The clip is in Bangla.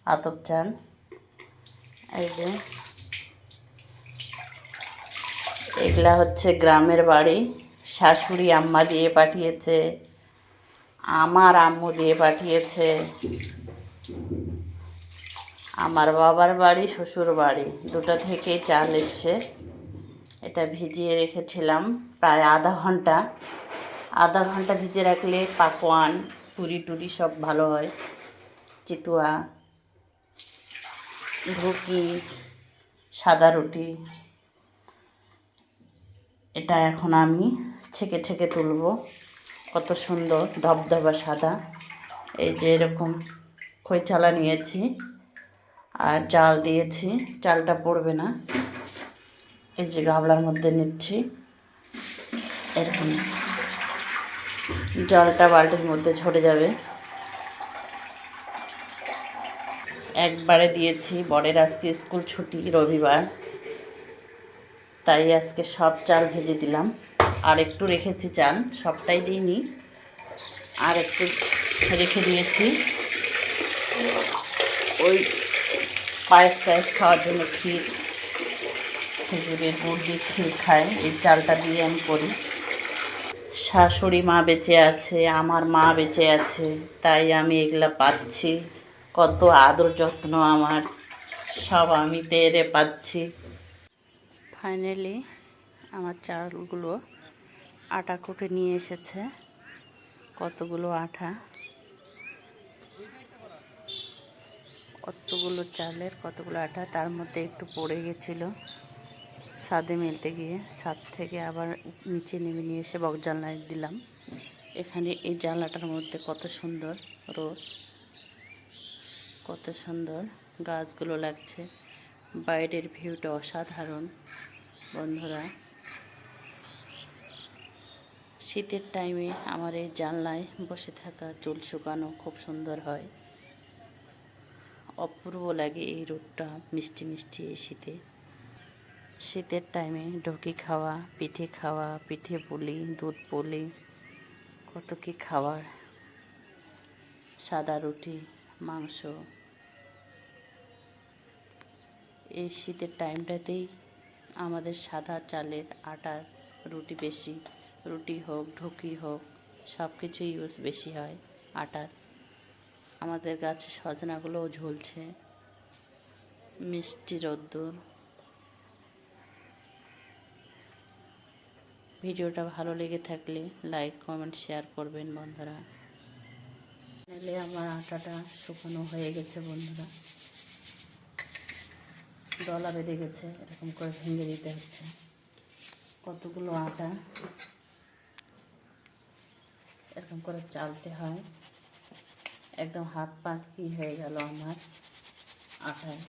আতপ চাল। এই যে এগুলা হচ্ছে গ্রামের বাড়ি, শাশুড়ি আম্মা দিয়ে পাঠিয়েছে, আমার আম্মু দিয়ে পাঠিয়েছে, আমার বাবার বাড়ি শ্বশুর বাড়ি দুটো থেকেই চাল এসছে। এটা ভিজিয়ে রেখেছিলাম প্রায় আধা ঘন্টা ভিজিয়ে রাখলে পাকোয়ান পুরি টুরি সব ভালো হয়, চিতুয়া, ঢুকি, সাদা রুটি। এটা এখন আমি ছেঁকে ছেঁকে তুলব। কত সুন্দর ধবধবা সাদা। এই যে এরকম খই চালা নিয়েছি আর চাল দিয়েছি, চালটা পড়বে না। এই যে গামলার মধ্যে নিচ্ছি, এরকম জলটা বালতির মধ্যে ঝরে যাবে। একবারে দিয়েছি, বরের আজকে স্কুল ছুটি রবিবার, তাই আজকে সব চাল ভেজে দিলাম। আর একটু রেখেছি চাল, সবটাই দিইনি, আর একটু রেখে দিয়েছি ওই পায়েস খাওয়ার জন্য। ক্ষীর, খেজুরের গুড় দিয়ে ক্ষীর খায়, এই চালটা দিয়ে আমি করি। শাশুড়ি মা বেঁচে আছে, আমার মা বেঁচে আছে, তাই আমি এগুলা পাচ্ছি। কত আদর যত্ন আমার, সব আমি তেরে পাচ্ছি। ফাইনালি আমার চালগুলো আটা কুটে নিয়ে এসেছে। কতগুলো আটা, কতগুলো চালের কতগুলো আটা, তার মধ্যে একটু পড়ে গেছিলো ছাদে মেলতে গিয়ে। ছাদ থেকে আবার নিচে নেমে নিয়ে এসে বক জানলায় দিলাম। এখানে এই জানলাটার মধ্যে কত সুন্দর রোদ, কত সুন্দর গাছগুলো লাগছে। বাইরের ভিউটা অসাধারণ বন্ধুরা। শীতের টাইমে আমার এই জানলায় বসে থাকা, চুল শুকানো খুব সুন্দর হয়, অপূর্ব লাগে এই রোদটা, মিষ্টি মিষ্টি এই শীতে। শীতের টাইমে ঢুকি খাওয়া, পিঠে পুলি, দুধ পুলি, কত কি খাবার, সাদা রুটি, মাংস। এই শীতের টাইমটাতেই আমাদের সাদা চালের আটার রুটি বেশি, রুটি হোক ঢুকি হোক সব কিছু ইউজ বেশি হয় আটার। আমাদের গাছে সজনাগুলোও ঝুলছে, মিষ্টি রোদ্দুর। ভিডিওটা ভালো লেগে থাকলে লাইক কমেন্ট শেয়ার করবেন বন্ধুরা। তাহলে আমার আটাটা শুকানো হয়ে গেছে বন্ধুরা, দলা বেঁধে গেছে, এরকম করে ভেঙে দিতে হচ্ছে। কতগুলো আটা এরকম করে চালতে হয়, একদম হাত পা কি হয়ে গেল আমার আটায়।